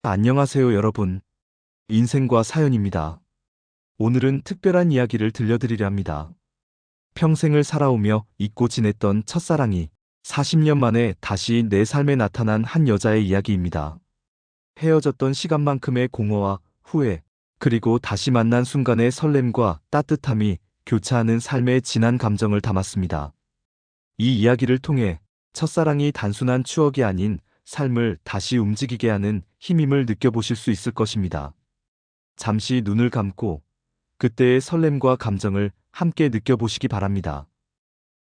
안녕하세요, 여러분. 인생과 사연입니다. 오늘은 특별한 이야기를 들려드리려 합니다. 평생을 살아오며 잊고 지냈던 첫사랑이 40년 만에 다시 내 삶에 나타난 한 여자의 이야기입니다. 헤어졌던 시간만큼의 공허와 후회, 그리고 다시 만난 순간의 설렘과 따뜻함이 교차하는 삶의 진한 감정을 담았습니다. 이 이야기를 통해 첫사랑이 단순한 추억이 아닌 삶을 다시 움직이게 하는 힘임을 느껴보실 수 있을 것입니다. 잠시 눈을 감고 그때의 설렘과 감정을 함께 느껴보시기 바랍니다.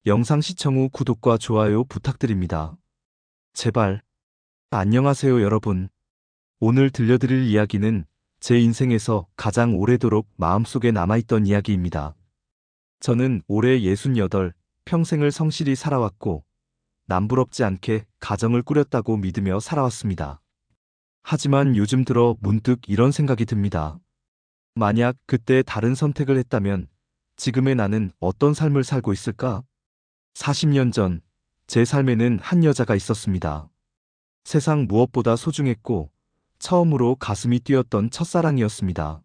영상 시청 후 구독과 좋아요 부탁드립니다. 제발. 안녕하세요, 여러분. 오늘 들려드릴 이야기는 제 인생에서 가장 오래도록 마음속에 남아있던 이야기입니다. 저는 올해 68, 평생을 성실히 살아왔고 남부럽지 않게 가정을 꾸렸다고 믿으며 살아왔습니다. 하지만 요즘 들어 문득 이런 생각이 듭니다. 만약 그때 다른 선택을 했다면 지금의 나는 어떤 삶을 살고 있을까? 40년 전, 제 삶에는 한 여자가 있었습니다. 세상 무엇보다 소중했고 처음으로 가슴이 뛰었던 첫사랑이었습니다.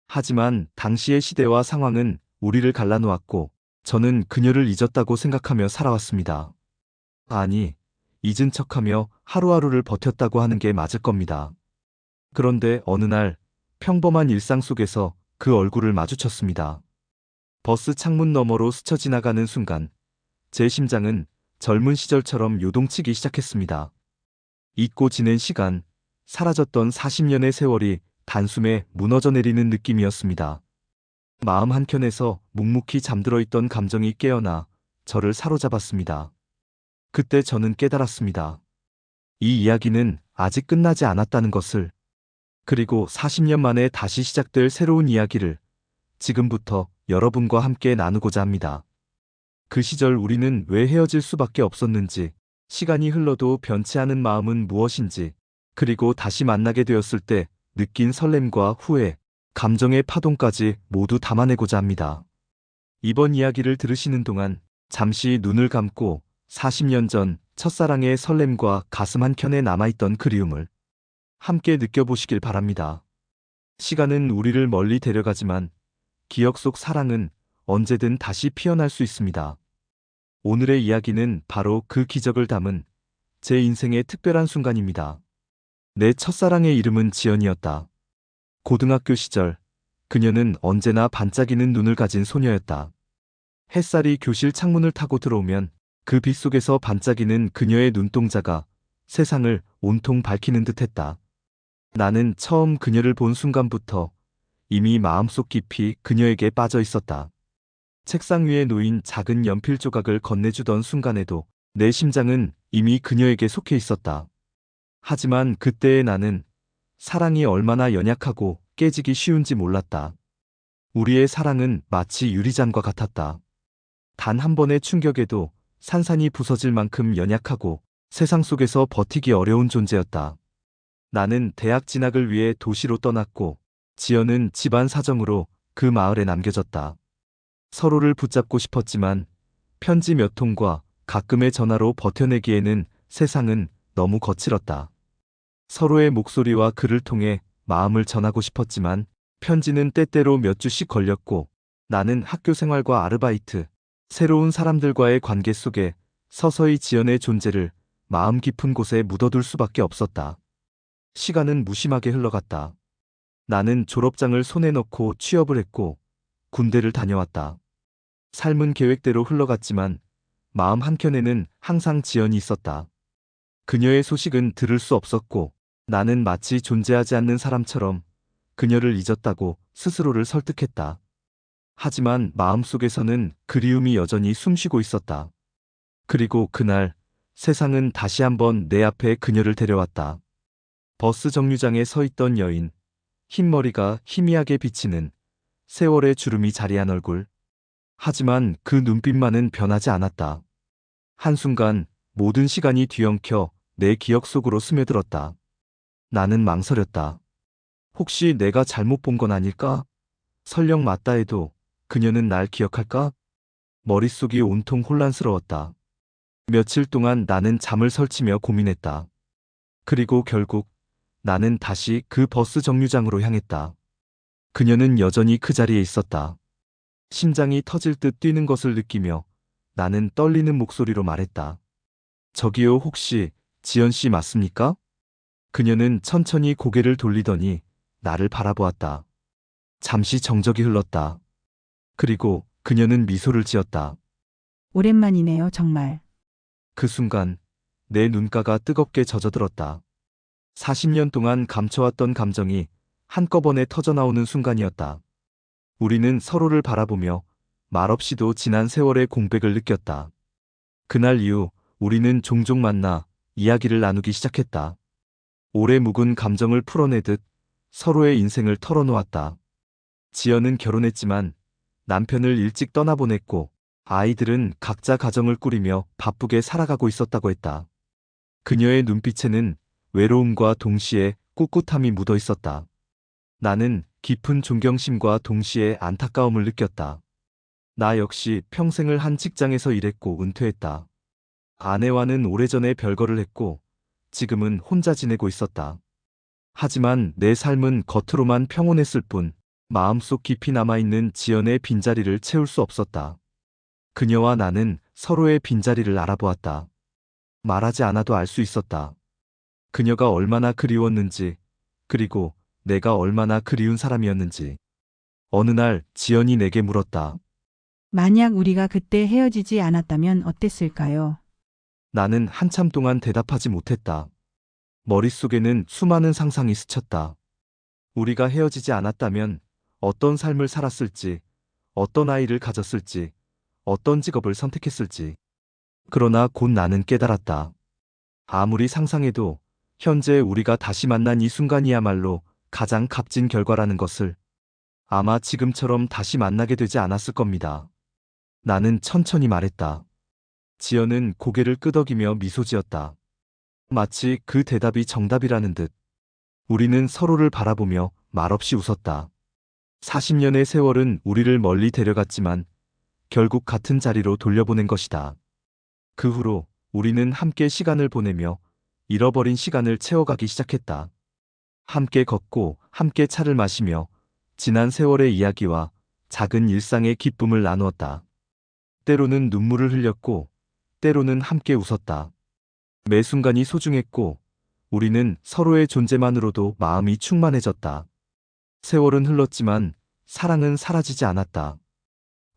하지만 당시의 시대와 상황은 우리를 갈라놓았고 저는 그녀를 잊었다고 생각하며 살아왔습니다. 아니, 잊은 척하며 하루하루를 버텼다고 하는 게 맞을 겁니다. 그런데 어느 날 평범한 일상 속에서 그 얼굴을 마주쳤습니다. 버스 창문 너머로 스쳐 지나가는 순간 제 심장은 젊은 시절처럼 요동치기 시작했습니다. 잊고 지낸 시간, 사라졌던 40년의 세월이 단숨에 무너져 내리는 느낌이었습니다. 마음 한켠에서 묵묵히 잠들어 있던 감정이 깨어나 저를 사로잡았습니다. 그때 저는 깨달았습니다. 이 이야기는 아직 끝나지 않았다는 것을. 그리고 40년 만에 다시 시작될 새로운 이야기를 지금부터 여러분과 함께 나누고자 합니다. 그 시절 우리는 왜 헤어질 수밖에 없었는지, 시간이 흘러도 변치 않은 마음은 무엇인지, 그리고 다시 만나게 되었을 때 느낀 설렘과 후회, 감정의 파동까지 모두 담아내고자 합니다. 이번 이야기를 들으시는 동안 잠시 눈을 감고 40년 전 첫사랑의 설렘과 가슴 한켠에 남아있던 그리움을 함께 느껴보시길 바랍니다. 시간은 우리를 멀리 데려가지만 기억 속 사랑은 언제든 다시 피어날 수 있습니다. 오늘의 이야기는 바로 그 기적을 담은 제 인생의 특별한 순간입니다. 내 첫사랑의 이름은 지연이었다. 고등학교 시절 그녀는 언제나 반짝이는 눈을 가진 소녀였다. 햇살이 교실 창문을 타고 들어오면 그 빛 속에서 반짝이는 그녀의 눈동자가 세상을 온통 밝히는 듯했다. 나는 처음 그녀를 본 순간부터 이미 마음속 깊이 그녀에게 빠져 있었다. 책상 위에 놓인 작은 연필 조각을 건네주던 순간에도 내 심장은 이미 그녀에게 속해 있었다. 하지만 그때의 나는 사랑이 얼마나 연약하고 깨지기 쉬운지 몰랐다. 우리의 사랑은 마치 유리잔과 같았다. 단 한 번의 충격에도 산산이 부서질 만큼 연약하고 세상 속에서 버티기 어려운 존재였다. 나는 대학 진학을 위해 도시로 떠났고 지연은 집안 사정으로 그 마을에 남겨졌다. 서로를 붙잡고 싶었지만 편지 몇 통과 가끔의 전화로 버텨내기에는 세상은 너무 거칠었다. 서로의 목소리와 글을 통해 마음을 전하고 싶었지만 편지는 때때로 몇 주씩 걸렸고 나는 학교 생활과 아르바이트, 새로운 사람들과의 관계 속에 서서히 지연의 존재를 마음 깊은 곳에 묻어둘 수밖에 없었다. 시간은 무심하게 흘러갔다. 나는 졸업장을 손에 넣고 취업을 했고 군대를 다녀왔다. 삶은 계획대로 흘러갔지만 마음 한켠에는 항상 지연이 있었다. 그녀의 소식은 들을 수 없었고 나는 마치 존재하지 않는 사람처럼 그녀를 잊었다고 스스로를 설득했다. 하지만 마음속에서는 그리움이 여전히 숨쉬고 있었다. 그리고 그날 세상은 다시 한번 내 앞에 그녀를 데려왔다. 버스 정류장에 서 있던 여인, 흰머리가 희미하게 비치는 세월의 주름이 자리한 얼굴. 하지만 그 눈빛만은 변하지 않았다. 한순간 모든 시간이 뒤엉켜 내 기억 속으로 스며들었다. 나는 망설였다. 혹시 내가 잘못 본 건 아닐까? 설령 맞다 해도 그녀는 날 기억할까? 머릿속이 온통 혼란스러웠다. 며칠 동안 나는 잠을 설치며 고민했다. 그리고 결국 나는 다시 그 버스 정류장으로 향했다. 그녀는 여전히 그 자리에 있었다. 심장이 터질 듯 뛰는 것을 느끼며 나는 떨리는 목소리로 말했다. 저기요, 혹시 지연 씨 맞습니까? 그녀는 천천히 고개를 돌리더니 나를 바라보았다. 잠시 정적이 흘렀다. 그리고 그녀는 미소를 지었다. 오랜만이네요, 정말. 그 순간 내 눈가가 뜨겁게 젖어들었다. 40년 동안 감춰왔던 감정이 한꺼번에 터져나오는 순간이었다. 우리는 서로를 바라보며 말없이도 지난 세월의 공백을 느꼈다. 그날 이후 우리는 종종 만나 이야기를 나누기 시작했다. 오래 묵은 감정을 풀어내듯 서로의 인생을 털어놓았다. 지연은 결혼했지만 남편을 일찍 떠나보냈고 아이들은 각자 가정을 꾸리며 바쁘게 살아가고 있었다고 했다. 그녀의 눈빛에는 외로움과 동시에 꿋꿋함이 묻어 있었다. 나는 깊은 존경심과 동시에 안타까움을 느꼈다. 나 역시 평생을 한 직장에서 일했고 은퇴했다. 아내와는 오래전에 별거를 했고 지금은 혼자 지내고 있었다. 하지만 내 삶은 겉으로만 평온했을 뿐 마음속 깊이 남아있는 지연의 빈자리를 채울 수 없었다. 그녀와 나는 서로의 빈자리를 알아보았다. 말하지 않아도 알 수 있었다. 그녀가 얼마나 그리웠는지, 그리고 내가 얼마나 그리운 사람이었는지. 어느 날 지연이 내게 물었다. 만약 우리가 그때 헤어지지 않았다면 어땠을까요? 나는 한참 동안 대답하지 못했다. 머릿속에는 수많은 상상이 스쳤다. 우리가 헤어지지 않았다면 어떤 삶을 살았을지, 어떤 아이를 가졌을지, 어떤 직업을 선택했을지. 그러나 곧 나는 깨달았다. 아무리 상상해도 현재 우리가 다시 만난 이 순간이야말로 가장 값진 결과라는 것을. 아마 지금처럼 다시 만나게 되지 않았을 겁니다. 나는 천천히 말했다. 지연은 고개를 끄덕이며 미소 지었다. 마치 그 대답이 정답이라는 듯. 우리는 서로를 바라보며 말없이 웃었다. 40년의 세월은 우리를 멀리 데려갔지만 결국 같은 자리로 돌려보낸 것이다. 그 후로 우리는 함께 시간을 보내며 잃어버린 시간을 채워가기 시작했다. 함께 걷고 함께 차를 마시며 지난 세월의 이야기와 작은 일상의 기쁨을 나누었다. 때로는 눈물을 흘렸고 때로는 함께 웃었다. 매 순간이 소중했고 우리는 서로의 존재만으로도 마음이 충만해졌다. 세월은 흘렀지만 사랑은 사라지지 않았다.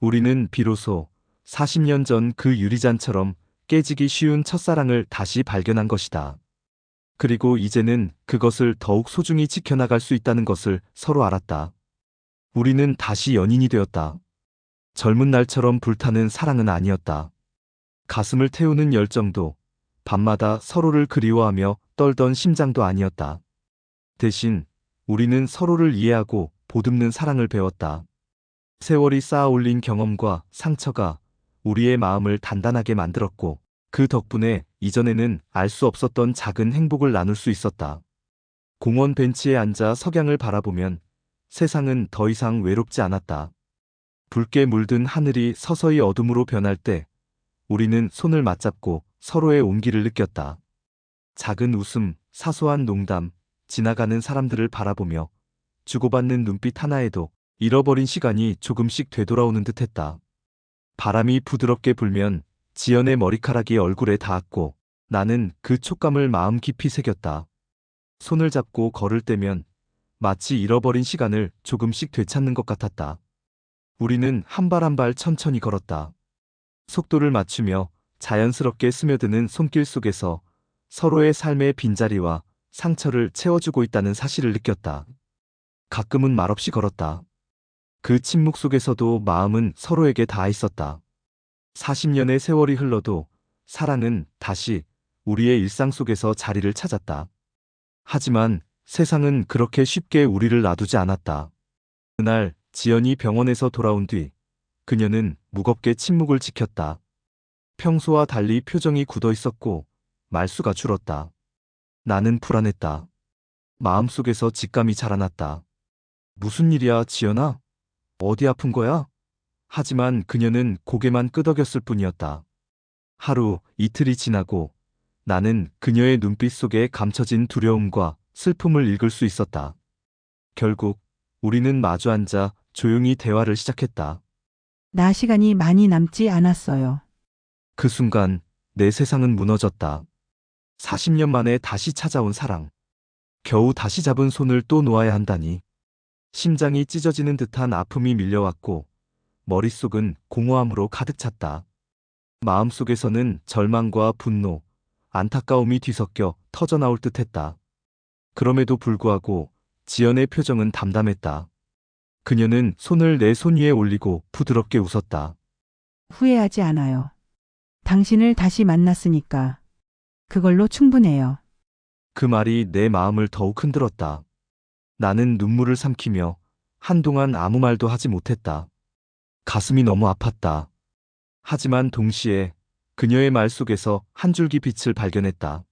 우리는 비로소 40년 전 그 유리잔처럼 깨지기 쉬운 첫사랑을 다시 발견한 것이다. 그리고 이제는 그것을 더욱 소중히 지켜나갈 수 있다는 것을 서로 알았다. 우리는 다시 연인이 되었다. 젊은 날처럼 불타는 사랑은 아니었다. 가슴을 태우는 열정도, 밤마다 서로를 그리워하며 떨던 심장도 아니었다. 대신 우리는 서로를 이해하고 보듬는 사랑을 배웠다. 세월이 쌓아 올린 경험과 상처가 우리의 마음을 단단하게 만들었고 그 덕분에 이전에는 알 수 없었던 작은 행복을 나눌 수 있었다. 공원 벤치에 앉아 석양을 바라보면 세상은 더 이상 외롭지 않았다. 붉게 물든 하늘이 서서히 어둠으로 변할 때 우리는 손을 맞잡고 서로의 온기를 느꼈다. 작은 웃음, 사소한 농담, 지나가는 사람들을 바라보며 주고받는 눈빛 하나에도 잃어버린 시간이 조금씩 되돌아오는 듯했다. 바람이 부드럽게 불면 지연의 머리카락이 얼굴에 닿았고 나는 그 촉감을 마음 깊이 새겼다. 손을 잡고 걸을 때면 마치 잃어버린 시간을 조금씩 되찾는 것 같았다. 우리는 한 발 한 발 천천히 걸었다. 속도를 맞추며 자연스럽게 스며드는 손길 속에서 서로의 삶의 빈자리와 상처를 채워주고 있다는 사실을 느꼈다. 가끔은 말없이 걸었다. 그 침묵 속에서도 마음은 서로에게 닿아 있었다. 40년의 세월이 흘러도 사랑은 다시 우리의 일상 속에서 자리를 찾았다. 하지만 세상은 그렇게 쉽게 우리를 놔두지 않았다. 그날 지연이 병원에서 돌아온 뒤 그녀는 무겁게 침묵을 지켰다. 평소와 달리 표정이 굳어 있었고 말수가 줄었다. 나는 불안했다. 마음속에서 직감이 자라났다. 무슨 일이야, 지연아? 어디 아픈 거야? 하지만 그녀는 고개만 끄덕였을 뿐이었다. 하루, 이틀이 지나고 나는 그녀의 눈빛 속에 감춰진 두려움과 슬픔을 읽을 수 있었다. 결국 우리는 마주 앉아 조용히 대화를 시작했다. 나 시간이 많이 남지 않았어요. 그 순간 내 세상은 무너졌다. 40년 만에 다시 찾아온 사랑. 겨우 다시 잡은 손을 또 놓아야 한다니. 심장이 찢어지는 듯한 아픔이 밀려왔고 머릿속은 공허함으로 가득 찼다. 마음속에서는 절망과 분노, 안타까움이 뒤섞여 터져나올 듯했다. 그럼에도 불구하고 지연의 표정은 담담했다. 그녀는 손을 내 손 위에 올리고 부드럽게 웃었다. 후회하지 않아요. 당신을 다시 만났으니까. 그걸로 충분해요. 그 말이 내 마음을 더욱 흔들었다. 나는 눈물을 삼키며 한동안 아무 말도 하지 못했다. 가슴이 너무 아팠다. 하지만 동시에 그녀의 말 속에서 한 줄기 빛을 발견했다.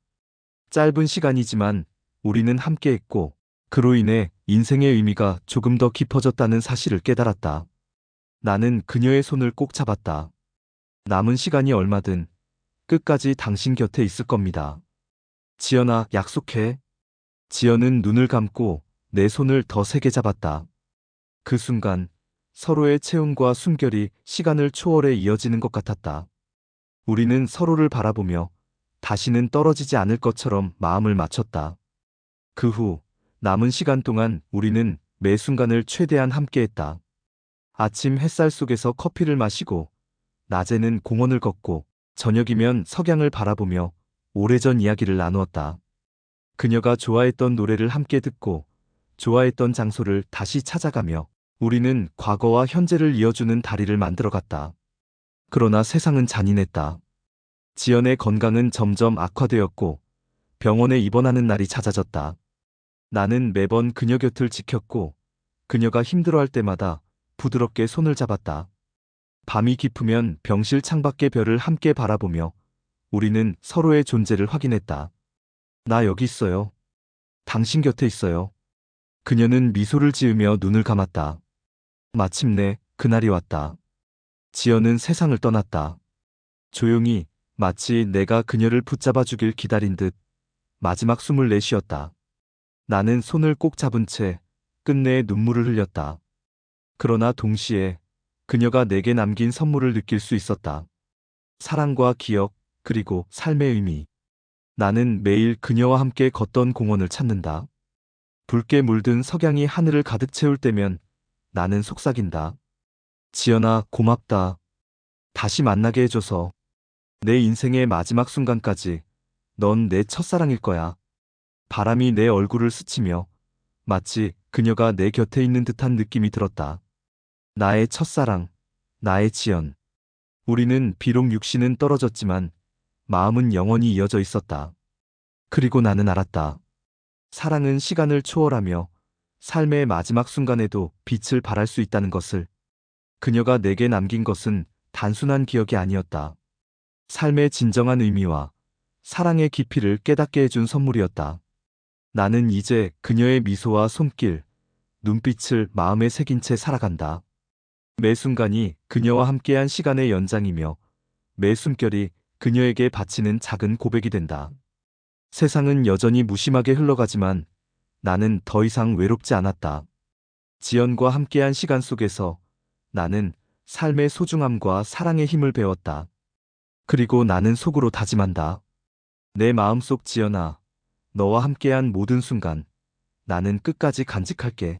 짧은 시간이지만 우리는 함께했고 그로 인해 인생의 의미가 조금 더 깊어졌다는 사실을 깨달았다. 나는 그녀의 손을 꼭 잡았다. 남은 시간이 얼마든 끝까지 당신 곁에 있을 겁니다. 지연아, 약속해. 지연은 눈을 감고 내 손을 더 세게 잡았다. 그 순간 서로의 체온과 숨결이 시간을 초월해 이어지는 것 같았다. 우리는 서로를 바라보며 다시는 떨어지지 않을 것처럼 마음을 맞췄다. 그 후 남은 시간 동안 우리는 매 순간을 최대한 함께했다. 아침 햇살 속에서 커피를 마시고 낮에는 공원을 걷고 저녁이면 석양을 바라보며 오래전 이야기를 나누었다. 그녀가 좋아했던 노래를 함께 듣고 좋아했던 장소를 다시 찾아가며 우리는 과거와 현재를 이어주는 다리를 만들어갔다. 그러나 세상은 잔인했다. 지연의 건강은 점점 악화되었고 병원에 입원하는 날이 잦아졌다. 나는 매번 그녀 곁을 지켰고 그녀가 힘들어할 때마다 부드럽게 손을 잡았다. 밤이 깊으면 병실 창밖의 별을 함께 바라보며 우리는 서로의 존재를 확인했다. 나 여기 있어요. 당신 곁에 있어요. 그녀는 미소를 지으며 눈을 감았다. 마침내 그날이 왔다. 지연은 세상을 떠났다. 조용히 마치 내가 그녀를 붙잡아 주길 기다린 듯 마지막 숨을 내쉬었다. 나는 손을 꼭 잡은 채 끝내 눈물을 흘렸다. 그러나 동시에 그녀가 내게 남긴 선물을 느낄 수 있었다. 사랑과 기억, 그리고 삶의 의미. 나는 매일 그녀와 함께 걷던 공원을 찾는다. 붉게 물든 석양이 하늘을 가득 채울 때면 나는 속삭인다. 지연아, 고맙다. 다시 만나게 해줘서. 내 인생의 마지막 순간까지 넌 내 첫사랑일 거야. 바람이 내 얼굴을 스치며 마치 그녀가 내 곁에 있는 듯한 느낌이 들었다. 나의 첫사랑, 나의 지연. 우리는 비록 육신은 떨어졌지만 마음은 영원히 이어져 있었다. 그리고 나는 알았다. 사랑은 시간을 초월하며 삶의 마지막 순간에도 빛을 발할 수 있다는 것을. 그녀가 내게 남긴 것은 단순한 기억이 아니었다. 삶의 진정한 의미와 사랑의 깊이를 깨닫게 해준 선물이었다. 나는 이제 그녀의 미소와 손길, 눈빛을 마음에 새긴 채 살아간다. 매 순간이 그녀와 함께한 시간의 연장이며 매 숨결이 그녀에게 바치는 작은 고백이 된다. 세상은 여전히 무심하게 흘러가지만 나는 더 이상 외롭지 않았다. 지연과 함께한 시간 속에서 나는 삶의 소중함과 사랑의 힘을 배웠다. 그리고 나는 속으로 다짐한다. 내 마음속 지연아, 너와 함께한 모든 순간 나는 끝까지 간직할게.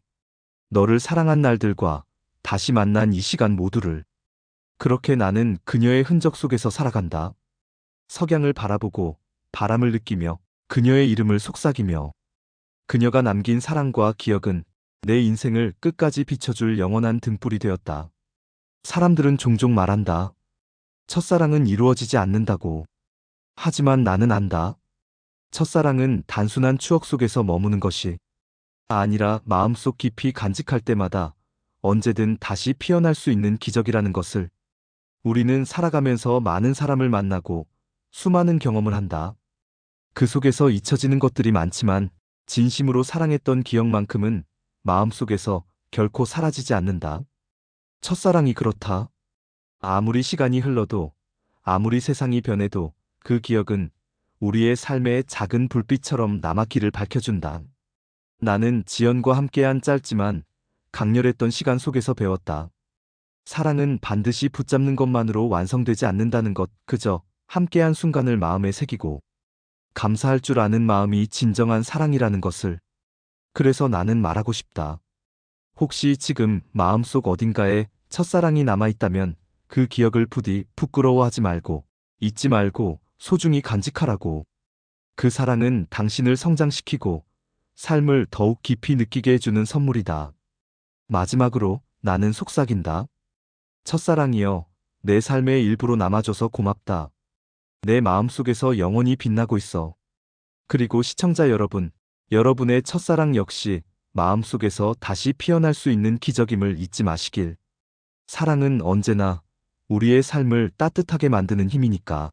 너를 사랑한 날들과 다시 만난 이 시간 모두를. 그렇게 나는 그녀의 흔적 속에서 살아간다. 석양을 바라보고 바람을 느끼며 그녀의 이름을 속삭이며 그녀가 남긴 사랑과 기억은 내 인생을 끝까지 비춰줄 영원한 등불이 되었다. 사람들은 종종 말한다. 첫사랑은 이루어지지 않는다고. 하지만 나는 안다. 첫사랑은 단순한 추억 속에서 머무는 것이 아니라 마음속 깊이 간직할 때마다 언제든 다시 피어날 수 있는 기적이라는 것을. 우리는 살아가면서 많은 사람을 만나고 수많은 경험을 한다. 그 속에서 잊혀지는 것들이 많지만 진심으로 사랑했던 기억만큼은 마음속에서 결코 사라지지 않는다. 첫사랑이 그렇다. 아무리 시간이 흘러도 아무리 세상이 변해도 그 기억은 우리의 삶의 작은 불빛처럼 남아 길을 밝혀준다. 나는 지연과 함께한 짧지만 강렬했던 시간 속에서 배웠다. 사랑은 반드시 붙잡는 것만으로 완성되지 않는다는 것, 그저 함께한 순간을 마음에 새기고 감사할 줄 아는 마음이 진정한 사랑이라는 것을. 그래서 나는 말하고 싶다. 혹시 지금 마음속 어딘가에 첫사랑이 남아있다면 그 기억을 부디 부끄러워하지 말고, 잊지 말고 소중히 간직하라고. 그 사랑은 당신을 성장시키고 삶을 더욱 깊이 느끼게 해주는 선물이다. 마지막으로 나는 속삭인다. 첫사랑이여, 내 삶의 일부로 남아줘서 고맙다. 내 마음속에서 영원히 빛나고 있어. 그리고 시청자 여러분, 여러분의 첫사랑 역시 마음속에서 다시 피어날 수 있는 기적임을 잊지 마시길. 사랑은 언제나 우리의 삶을 따뜻하게 만드는 힘이니까.